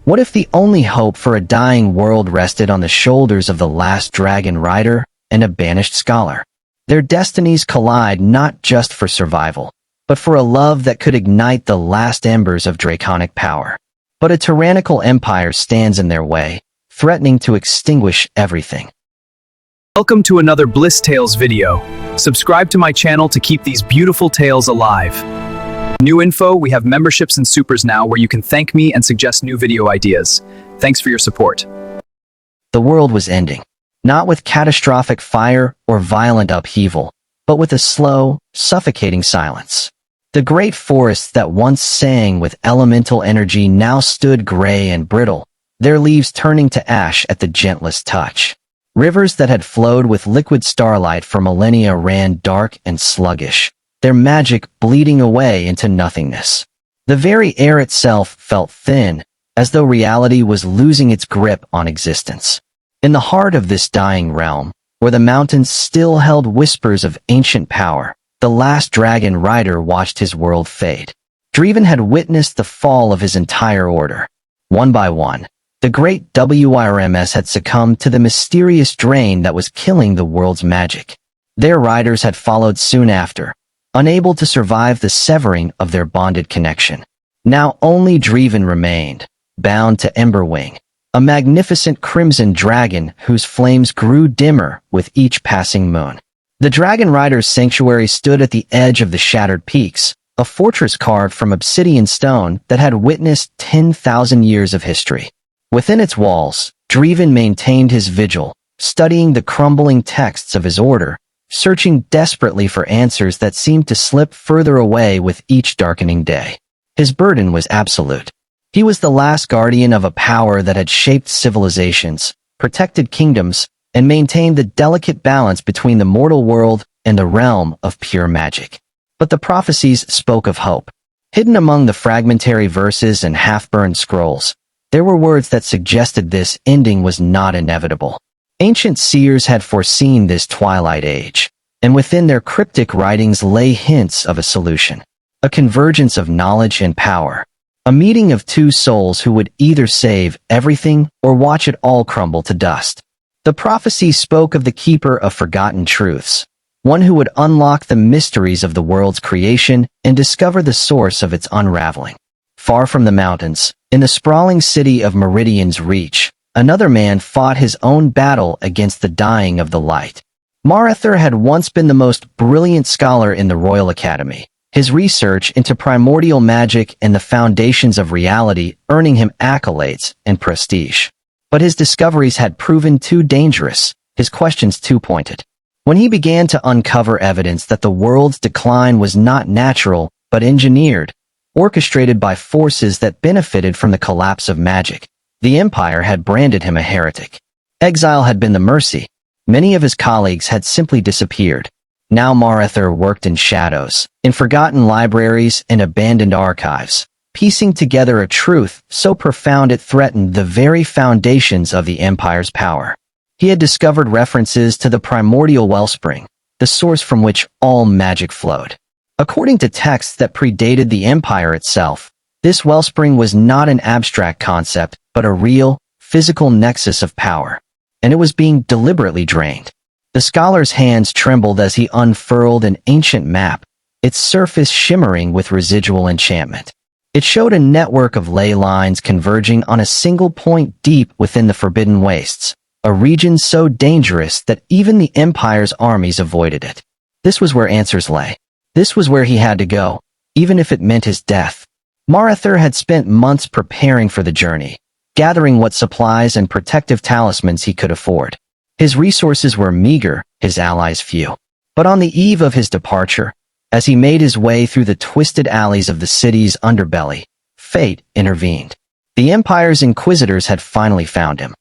What if the only hope for a dying world rested on the shoulders of the last dragon rider and a banished scholar? Their destinies collide not just for survival, but for a love that could ignite the last embers of draconic power. But a tyrannical empire stands in their way, threatening to extinguish everything. Welcome to another Bliss Tales video. Subscribe to my channel to keep these beautiful tales alive. New info, we have memberships and supers now where you can thank me and suggest new video ideas. Thanks for your support. The world was ending, not with catastrophic fire or violent upheaval, but with a slow, suffocating silence. The great forests that once sang with elemental energy now stood gray and brittle, their leaves turning to ash at the gentlest touch. Rivers that had flowed with liquid starlight for millennia ran dark and sluggish, their magic bleeding away into nothingness. The very air itself felt thin, as though reality was losing its grip on existence. In the heart of this dying realm, where the mountains still held whispers of ancient power, the last dragon rider watched his world fade. Draeven had witnessed the fall of his entire order. One by one, the great WIRMS had succumbed to the mysterious drain that was killing the world's magic. Their riders had followed soon after, unable to survive the severing of their bonded connection. Now only Draeven remained, bound to Emberwing, a magnificent crimson dragon whose flames grew dimmer with each passing moon. The Dragon Rider's sanctuary stood at the edge of the shattered peaks, a fortress carved from obsidian stone that had witnessed 10,000 years of history. Within its walls, Draeven maintained his vigil, studying the crumbling texts of his order, searching desperately for answers that seemed to slip further away with each darkening day. His burden was absolute. He was the last guardian of a power that had shaped civilizations, protected kingdoms, and maintained the delicate balance between the mortal world and the realm of pure magic. But the prophecies spoke of hope. Hidden among the fragmentary verses and half-burned scrolls, there were words that suggested this ending was not inevitable. Ancient seers had foreseen this twilight age, and within their cryptic writings lay hints of a solution. A convergence of knowledge and power. A meeting of two souls who would either save everything or watch it all crumble to dust. The prophecy spoke of the keeper of forgotten truths, one who would unlock the mysteries of the world's creation and discover the source of its unraveling. Far from the mountains, in the sprawling city of Meridian's Reach, another man fought his own battle against the dying of the light. Marethor had once been the most brilliant scholar in the Royal Academy, his research into primordial magic and the foundations of reality earning him accolades and prestige. But his discoveries had proven too dangerous, his questions too pointed. When he began to uncover evidence that the world's decline was not natural, but engineered, orchestrated by forces that benefited from the collapse of magic, the Empire had branded him a heretic. Exile had been the mercy. Many of his colleagues had simply disappeared. Now Marethor worked in shadows, in forgotten libraries and abandoned archives, piecing together a truth so profound it threatened the very foundations of the Empire's power. He had discovered references to the Primordial Wellspring, the source from which all magic flowed. According to texts that predated the Empire itself, this wellspring was not an abstract concept, but a real, physical nexus of power. And it was being deliberately drained. The scholar's hands trembled as he unfurled an ancient map, its surface shimmering with residual enchantment. It showed a network of ley lines converging on a single point deep within the Forbidden Wastes, a region so dangerous that even the Empire's armies avoided it. This was where answers lay. This was where he had to go, even if it meant his death. Marethor had spent months preparing for the journey, gathering what supplies and protective talismans he could afford. His resources were meager, his allies few. But on the eve of his departure, as he made his way through the twisted alleys of the city's underbelly, fate intervened. The Empire's Inquisitors had finally found him.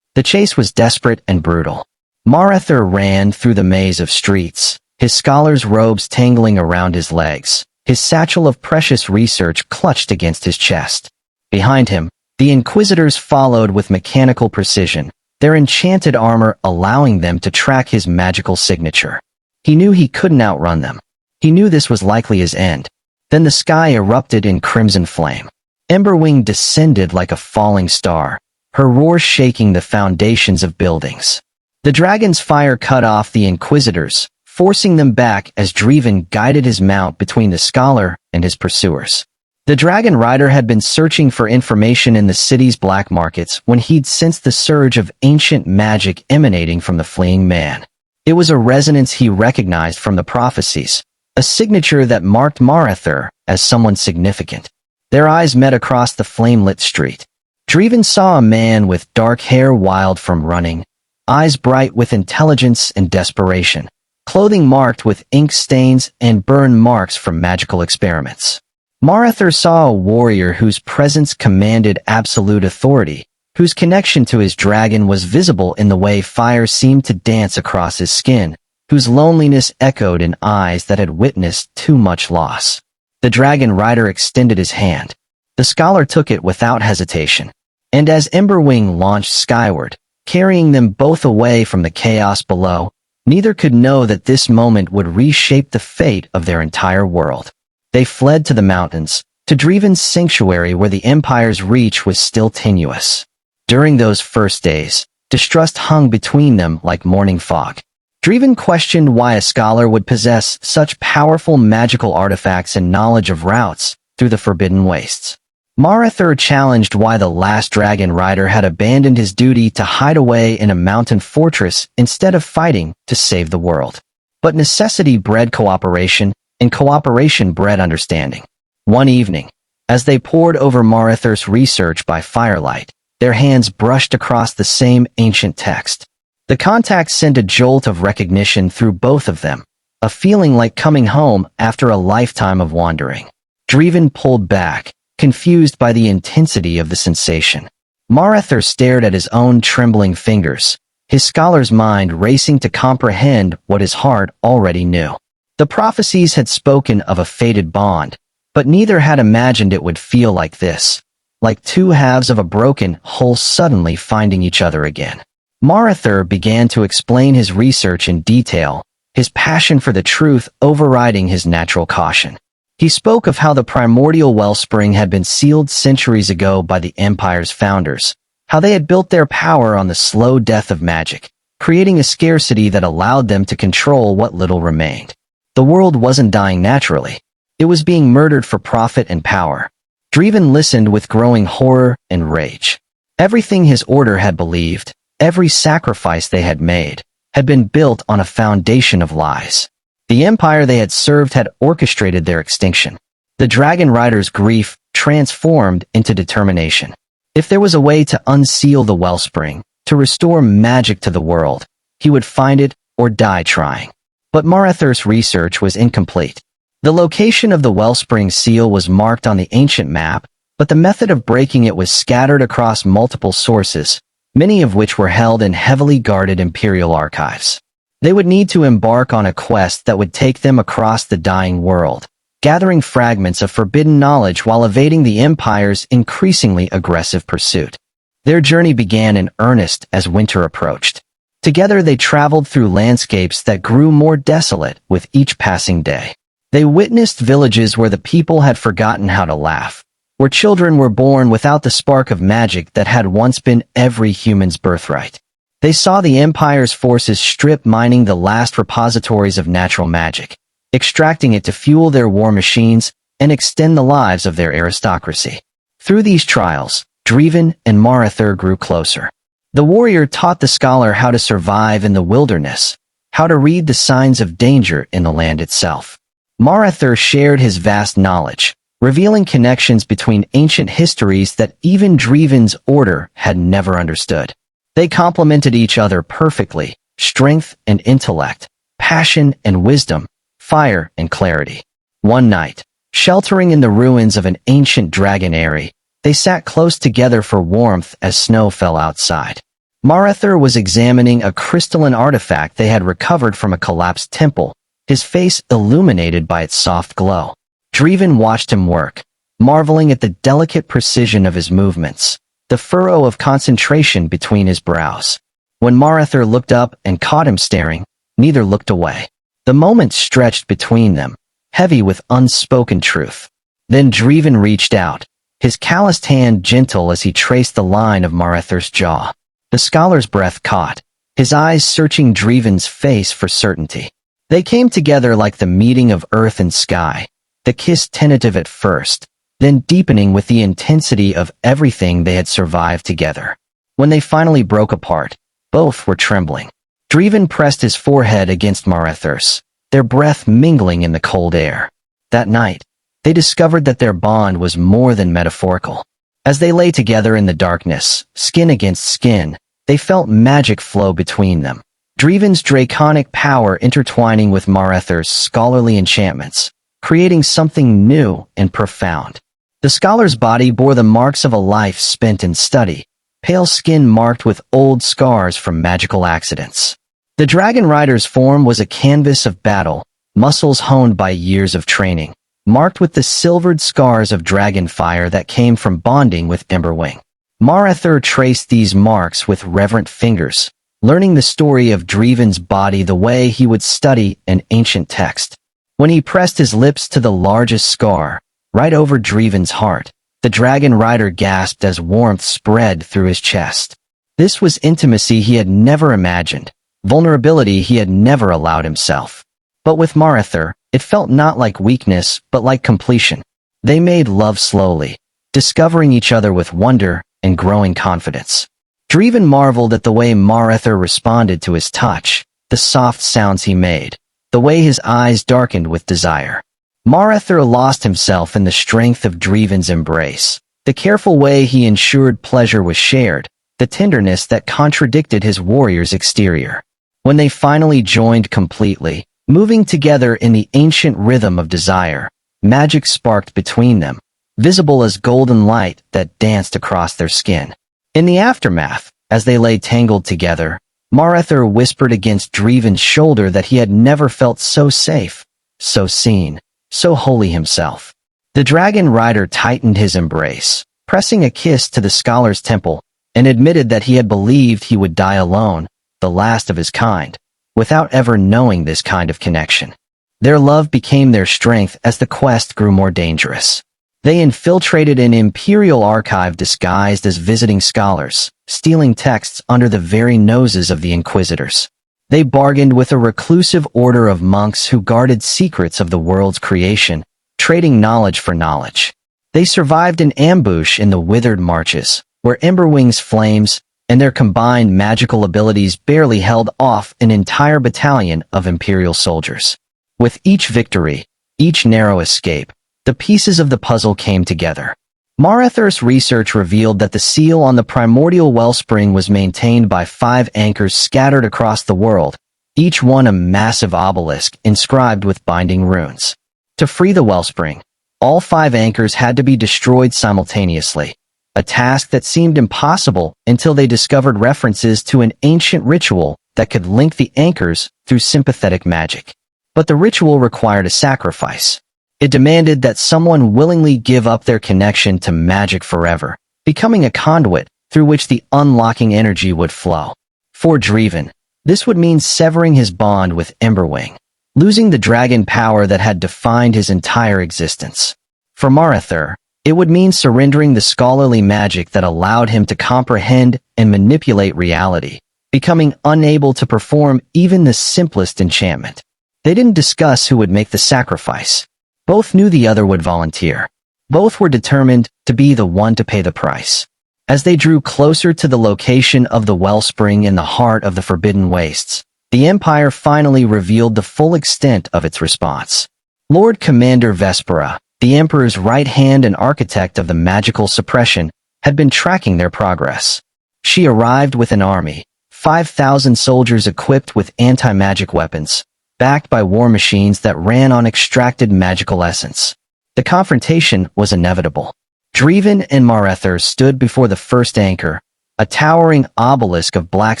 The chase was desperate and brutal. Marethor ran through the maze of streets, his scholar's robes tangling around his legs, his satchel of precious research clutched against his chest. Behind him, the Inquisitors followed with mechanical precision, their enchanted armor allowing them to track his magical signature. He knew he couldn't outrun them. He knew this was likely his end. Then the sky erupted in crimson flame. Emberwing descended like a falling star, her roar shaking the foundations of buildings. The dragon's fire cut off the Inquisitors, forcing them back as Draeven guided his mount between the scholar and his pursuers. The dragon rider had been searching for information in the city's black markets when he'd sensed the surge of ancient magic emanating from the fleeing man. It was a resonance he recognized from the prophecies, a signature that marked Marethor as someone significant. Their eyes met across the flame-lit street. Draeven saw a man with dark hair wild from running, eyes bright with intelligence and desperation, clothing marked with ink stains and burn marks from magical experiments. Marethor saw a warrior whose presence commanded absolute authority, whose connection to his dragon was visible in the way fire seemed to dance across his skin, whose loneliness echoed in eyes that had witnessed too much loss. The dragon rider extended his hand. The scholar took it without hesitation, and as Emberwing launched skyward, carrying them both away from the chaos below, neither could know that this moment would reshape the fate of their entire world. They fled to the mountains, to Draeven's sanctuary where the Empire's reach was still tenuous. During those first days, distrust hung between them like morning fog. Draeven questioned why a scholar would possess such powerful magical artifacts and knowledge of routes through the Forbidden Wastes. Marethor challenged why the last dragon rider had abandoned his duty to hide away in a mountain fortress instead of fighting to save the world. But necessity bred cooperation, and cooperation bred understanding. One evening, as they pored over Marethor's research by firelight, their hands brushed across the same ancient text. The contact sent a jolt of recognition through both of them, a feeling like coming home after a lifetime of wandering. Draeven pulled back, confused by the intensity of the sensation. Marethor stared at his own trembling fingers, his scholar's mind racing to comprehend what his heart already knew. The prophecies had spoken of a fated bond, but neither had imagined it would feel like this, like two halves of a broken whole suddenly finding each other again. Marethor began to explain his research in detail, his passion for the truth overriding his natural caution. He spoke of how the Primordial Wellspring had been sealed centuries ago by the Empire's founders, how they had built their power on the slow death of magic, creating a scarcity that allowed them to control what little remained. The world wasn't dying naturally. It was being murdered for profit and power. Draeven listened with growing horror and rage. Everything his order had believed, every sacrifice they had made, had been built on a foundation of lies. The empire they had served had orchestrated their extinction. The dragon rider's grief transformed into determination. If there was a way to unseal the wellspring, to restore magic to the world, he would find it or die trying. But Marethor's research was incomplete. The location of the wellspring seal was marked on the ancient map, but the method of breaking it was scattered across multiple sources, many of which were held in heavily guarded imperial archives. They would need to embark on a quest that would take them across the dying world, gathering fragments of forbidden knowledge while evading the Empire's increasingly aggressive pursuit. Their journey began in earnest as winter approached. Together they traveled through landscapes that grew more desolate with each passing day. They witnessed villages where the people had forgotten how to laugh, where children were born without the spark of magic that had once been every human's birthright. They saw the Empire's forces strip mining the last repositories of natural magic, extracting it to fuel their war machines and extend the lives of their aristocracy. Through these trials, Draeven and Marethor grew closer. The warrior taught the scholar how to survive in the wilderness, how to read the signs of danger in the land itself. Marethor shared his vast knowledge, revealing connections between ancient histories that even Draeven's order had never understood. They complemented each other perfectly, strength and intellect, passion and wisdom, fire and clarity. One night, sheltering in the ruins of an ancient dragon eyrie, they sat close together for warmth as snow fell outside. Marethor was examining a crystalline artifact they had recovered from a collapsed temple, his face illuminated by its soft glow. Draeven watched him work, marveling at the delicate precision of his movements, the furrow of concentration between his brows. When Marethor looked up and caught him staring, neither looked away. The moment stretched between them, heavy with unspoken truth. Then Draeven reached out, his calloused hand gentle as he traced the line of Marethor's jaw. The scholar's breath caught, his eyes searching Draeven's face for certainty. They came together like the meeting of earth and sky, the kiss tentative at first, then deepening with the intensity of everything they had survived together. When they finally broke apart, both were trembling. Draeven pressed his forehead against Marethor's, their breath mingling in the cold air. That night, they discovered that their bond was more than metaphorical. As they lay together in the darkness, skin against skin, they felt magic flow between them. Draeven's draconic power intertwining with Marethor's scholarly enchantments, creating something new and profound. The scholar's body bore the marks of a life spent in study, pale skin marked with old scars from magical accidents. The dragon rider's form was a canvas of battle, muscles honed by years of training, marked with the silvered scars of dragon fire that came from bonding with Emberwing. Marethor traced these marks with reverent fingers, learning the story of Draeven's body the way he would study an ancient text. When he pressed his lips to the largest scar, right over Draeven's heart, the dragon rider gasped as warmth spread through his chest. This was intimacy he had never imagined, vulnerability he had never allowed himself. But with Marethor, it felt not like weakness, but like completion. They made love slowly, discovering each other with wonder and growing confidence. Draeven marveled at the way Marethor responded to his touch, the soft sounds he made, the way his eyes darkened with desire. Marethor lost himself in the strength of Draeven's embrace, the careful way he ensured pleasure was shared, the tenderness that contradicted his warrior's exterior. When they finally joined completely, moving together in the ancient rhythm of desire, magic sparked between them, visible as golden light that danced across their skin. In the aftermath, as they lay tangled together, Marethor whispered against Draeven's shoulder that he had never felt so safe, so seen, so wholly himself. The dragon rider tightened his embrace, pressing a kiss to the scholar's temple, and admitted that he had believed he would die alone, the last of his kind, without ever knowing this kind of connection. Their love became their strength as the quest grew more dangerous. They infiltrated an imperial archive disguised as visiting scholars, stealing texts under the very noses of the Inquisitors. They bargained with a reclusive order of monks who guarded secrets of the world's creation, trading knowledge for knowledge. They survived an ambush in the withered marches, where Emberwing's flames and their combined magical abilities barely held off an entire battalion of Imperial soldiers. With each victory, each narrow escape, the pieces of the puzzle came together. Marethor's research revealed that the seal on the Primordial Wellspring was maintained by 5 anchors scattered across the world, each one a massive obelisk inscribed with binding runes. To free the Wellspring, all 5 anchors had to be destroyed simultaneously, a task that seemed impossible until they discovered references to an ancient ritual that could link the anchors through sympathetic magic. But the ritual required a sacrifice. It demanded that someone willingly give up their connection to magic forever, becoming a conduit through which the unlocking energy would flow. For Draeven, this would mean severing his bond with Emberwing, losing the dragon power that had defined his entire existence. For Marethor, it would mean surrendering the scholarly magic that allowed him to comprehend and manipulate reality, becoming unable to perform even the simplest enchantment. They didn't discuss who would make the sacrifice. Both knew the other would volunteer. Both were determined to be the one to pay the price. As they drew closer to the location of the wellspring in the heart of the Forbidden Wastes, the Empire finally revealed the full extent of its response. Lord Commander Vespera, the Emperor's right hand and architect of the magical suppression, had been tracking their progress. She arrived with an army, 5,000 soldiers equipped with anti-magic weapons, backed by war machines that ran on extracted magical essence. The confrontation was inevitable. Draeven and Marethor stood before the first anchor, a towering obelisk of black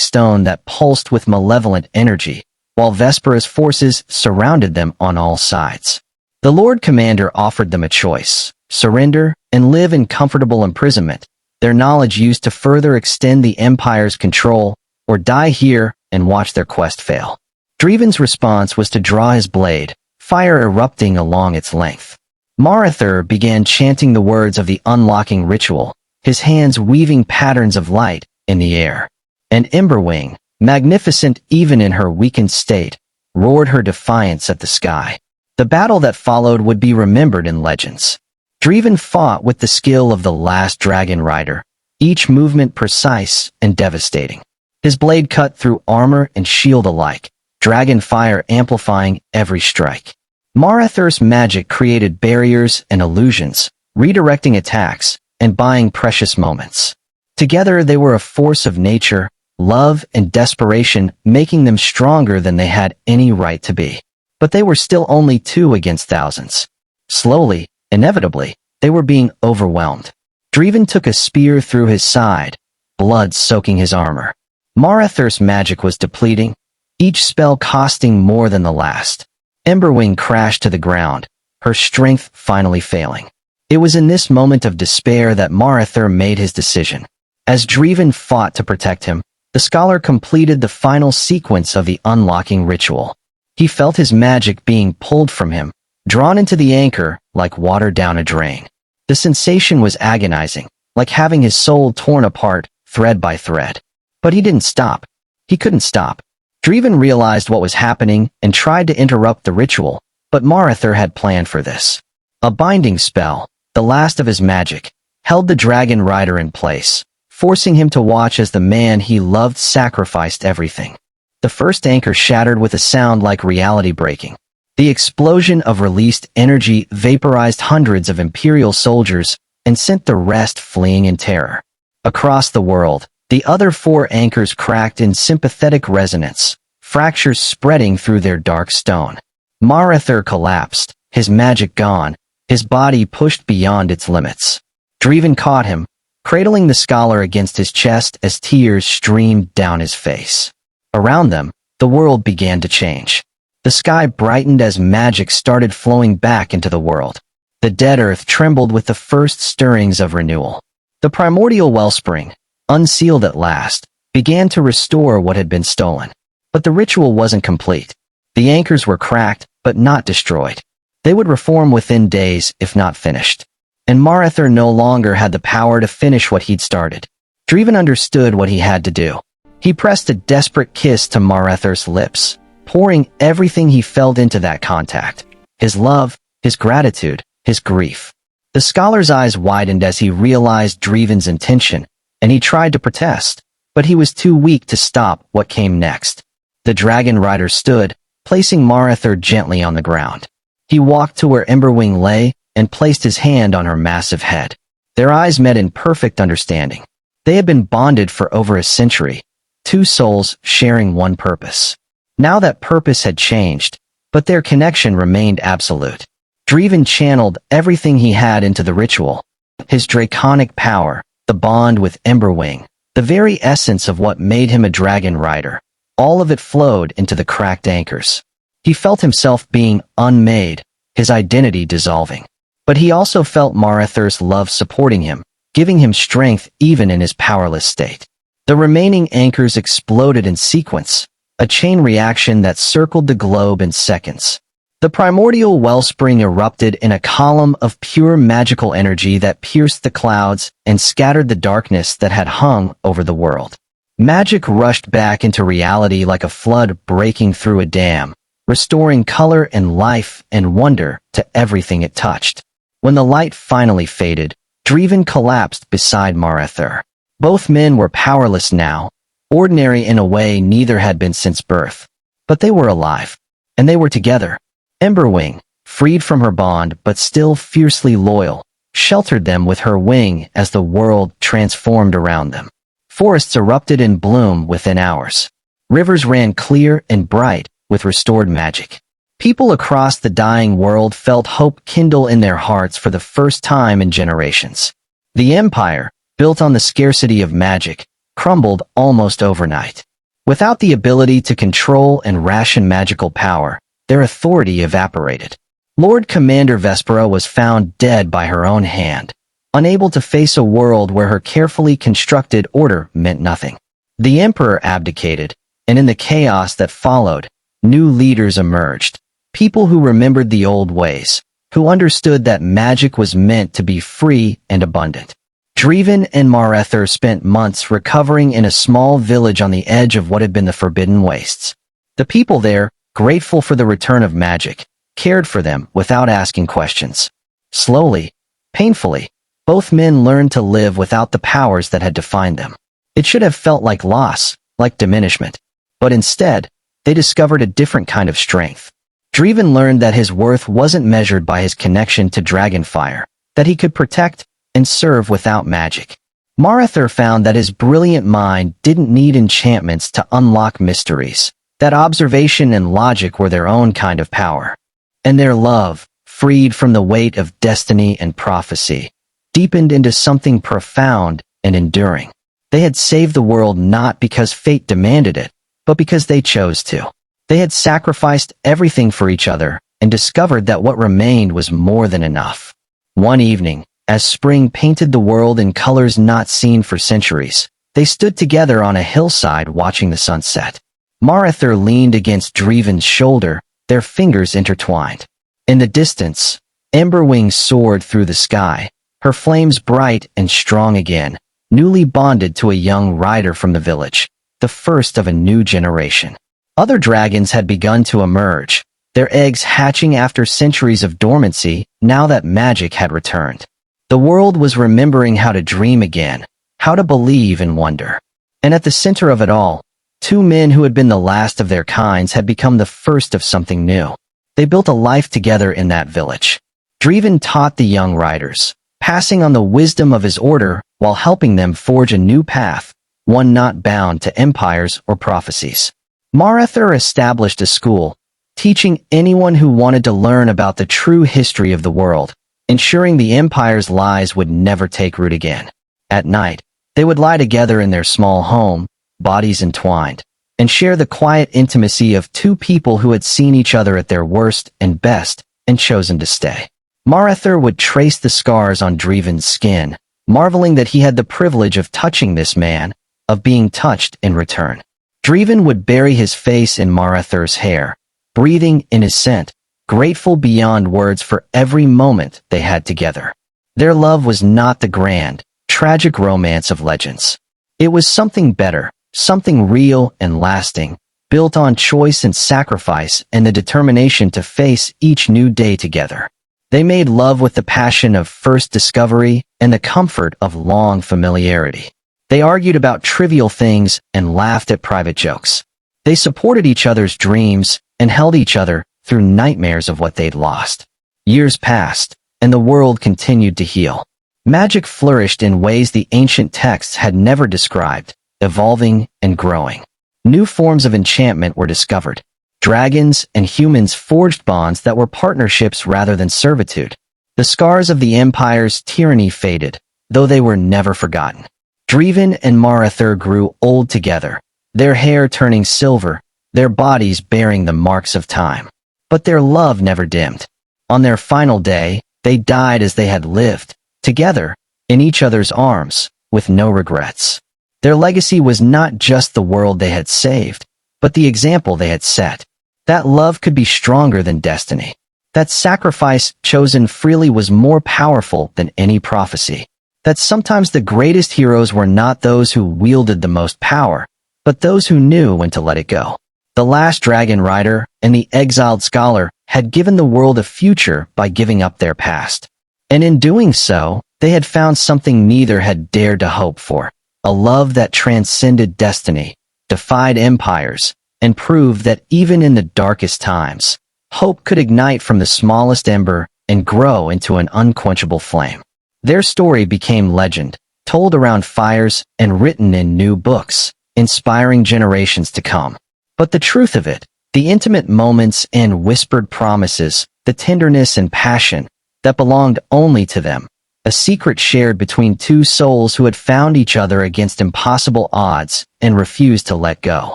stone that pulsed with malevolent energy, while Vespera's forces surrounded them on all sides. The Lord Commander offered them a choice: surrender and live in comfortable imprisonment, their knowledge used to further extend the Empire's control, or die here and watch their quest fail. Draeven's response was to draw his blade, fire erupting along its length. Marethor began chanting the words of the unlocking ritual, his hands weaving patterns of light in the air. And Emberwing, magnificent even in her weakened state, roared her defiance at the sky. The battle that followed would be remembered in legends. Draeven fought with the skill of the last dragon rider, each movement precise and devastating. His blade cut through armor and shield alike, dragon fire amplifying every strike. Marethor's magic created barriers and illusions, redirecting attacks and buying precious moments. Together they were a force of nature, love and desperation, making them stronger than they had any right to be. But they were still only two against thousands. Slowly, inevitably, they were being overwhelmed. Draeven took a spear through his side, blood soaking his armor. Marethor's magic was depleting, each spell costing more than the last. Emberwing crashed to the ground, her strength finally failing. It was in this moment of despair that Marethor made his decision. As Draeven fought to protect him, the scholar completed the final sequence of the unlocking ritual. He felt his magic being pulled from him, drawn into the anchor like water down a drain. The sensation was agonizing, like having his soul torn apart, thread by thread. But he didn't stop. He couldn't stop. Draeven realized what was happening and tried to interrupt the ritual, but Marethor had planned for this. A binding spell, the last of his magic, held the dragon rider in place, forcing him to watch as the man he loved sacrificed everything. The first anchor shattered with a sound like reality breaking. The explosion of released energy vaporized hundreds of Imperial soldiers and sent the rest fleeing in terror. Across the world, the other four anchors cracked in sympathetic resonance, fractures spreading through their dark stone. Marethor collapsed, his magic gone, his body pushed beyond its limits. Draeven caught him, cradling the scholar against his chest as tears streamed down his face. Around them, the world began to change. The sky brightened as magic started flowing back into the world. The dead earth trembled with the first stirrings of renewal. The primordial wellspring, unsealed at last, began to restore what had been stolen. But the ritual wasn't complete. The anchors were cracked, but not destroyed. They would reform within days, if not finished. And Marethor no longer had the power to finish what he'd started. Draeven understood what he had to do. He pressed a desperate kiss to Marethor's lips, pouring everything he felt into that contact. His love, his gratitude, his grief. The scholar's eyes widened as he realized Draeven's intention, and he tried to protest, but he was too weak to stop what came next. The dragon rider stood, placing Marethor gently on the ground. He walked to where Emberwing lay and placed his hand on her massive head. Their eyes met in perfect understanding. They had been bonded for over a century, two souls sharing one purpose. Now that purpose had changed, but their connection remained absolute. Draeven channeled everything he had into the ritual. His draconic power, the bond with Emberwing, the very essence of what made him a dragon rider. All of it flowed into the cracked anchors. He felt himself being unmade, his identity dissolving. But he also felt Marethor's love supporting him, giving him strength even in his powerless state. The remaining anchors exploded in sequence, a chain reaction that circled the globe in seconds. The primordial wellspring erupted in a column of pure magical energy that pierced the clouds and scattered the darkness that had hung over the world. Magic rushed back into reality like a flood breaking through a dam, restoring color and life and wonder to everything it touched. When the light finally faded, Draeven collapsed beside Marethor. Both men were powerless now, ordinary in a way neither had been since birth. But they were alive, and they were together. Emberwing, freed from her bond but still fiercely loyal, sheltered them with her wing as the world transformed around them. Forests erupted in bloom within hours. Rivers ran clear and bright with restored magic. People across the dying world felt hope kindle in their hearts for the first time in generations. The empire, built on the scarcity of magic, crumbled almost overnight. Without the ability to control and ration magical power, their authority evaporated. Lord Commander Vespera was found dead by her own hand, unable to face a world where her carefully constructed order meant nothing. The Emperor abdicated, and in the chaos that followed, new leaders emerged, people who remembered the old ways, who understood that magic was meant to be free and abundant. Draeven and Marethor spent months recovering in a small village on the edge of what had been the Forbidden Wastes. The people there, grateful for the return of magic, cared for them without asking questions. Slowly, painfully, both men learned to live without the powers that had defined them. It should have felt like loss, like diminishment. But instead, they discovered a different kind of strength. Draeven learned that his worth wasn't measured by his connection to dragonfire, that he could protect and serve without magic. Marethor found that his brilliant mind didn't need enchantments to unlock mysteries, that observation and logic were their own kind of power. And their love, freed from the weight of destiny and prophecy, deepened into something profound and enduring. They had saved the world not because fate demanded it, but because they chose to. They had sacrificed everything for each other and discovered that what remained was more than enough. One evening, as spring painted the world in colors not seen for centuries, they stood together on a hillside watching the sunset. Marethor leaned against Draeven's shoulder, their fingers intertwined. In the distance, Emberwing soared through the sky, her flames bright and strong again, newly bonded to a young rider from the village, the first of a new generation. Other dragons had begun to emerge, their eggs hatching after centuries of dormancy now that magic had returned. The world was remembering how to dream again, how to believe and wonder. And at the center of it all, two men who had been the last of their kinds had become the first of something new. They built a life together in that village. Draeven taught the young riders, passing on the wisdom of his order while helping them forge a new path, one not bound to empires or prophecies. Marethor established a school, teaching anyone who wanted to learn about the true history of the world, ensuring the empire's lies would never take root again. At night, they would lie together in their small home, bodies entwined, and share the quiet intimacy of two people who had seen each other at their worst and best and chosen to stay. Marethor would trace the scars on Draeven's skin, marveling that he had the privilege of touching this man, of being touched in return. Draeven would bury his face in Marethor's hair, breathing in his scent, grateful beyond words for every moment they had together. Their love was not the grand, tragic romance of legends. It was something better, something real and lasting, built on choice and sacrifice and the determination to face each new day together. They made love with the passion of first discovery and the comfort of long familiarity. They argued about trivial things and laughed at private jokes. They supported each other's dreams and held each other through nightmares of what they'd lost. Years passed, and the world continued to heal. Magic flourished in ways the ancient texts had never described, evolving and growing. New forms of enchantment were discovered. Dragons and humans forged bonds that were partnerships rather than servitude. The scars of the Empire's tyranny faded, though they were never forgotten. Draeven and Marethor grew old together, their hair turning silver, their bodies bearing the marks of time. But their love never dimmed. On their final day, they died as they had lived, together, in each other's arms, with no regrets. Their legacy was not just the world they had saved, but the example they had set. That love could be stronger than destiny. That sacrifice chosen freely was more powerful than any prophecy. That sometimes the greatest heroes were not those who wielded the most power, but those who knew when to let it go. The last dragon rider and the exiled scholar had given the world a future by giving up their past. And in doing so, they had found something neither had dared to hope for, a love that transcended destiny, defied empires, and proved that even in the darkest times, hope could ignite from the smallest ember and grow into an unquenchable flame. Their story became legend, told around fires and written in new books, inspiring generations to come. But the truth of it, the intimate moments and whispered promises, the tenderness and passion that belonged only to them, a secret shared between two souls who had found each other against impossible odds and refused to let go.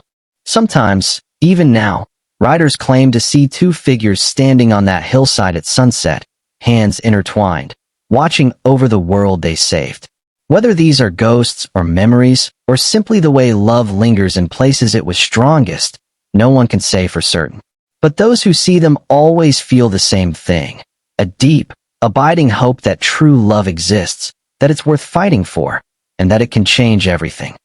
Sometimes, even now, writers claim to see two figures standing on that hillside at sunset, hands intertwined, watching over the world they saved. Whether these are ghosts or memories, or simply the way love lingers in places it was strongest, no one can say for certain. But those who see them always feel the same thing, A deep, abiding hope that true love exists, that it's worth fighting for, and that it can change everything.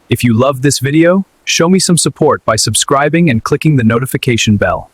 If you loved this video, show me some support by subscribing and clicking the notification bell.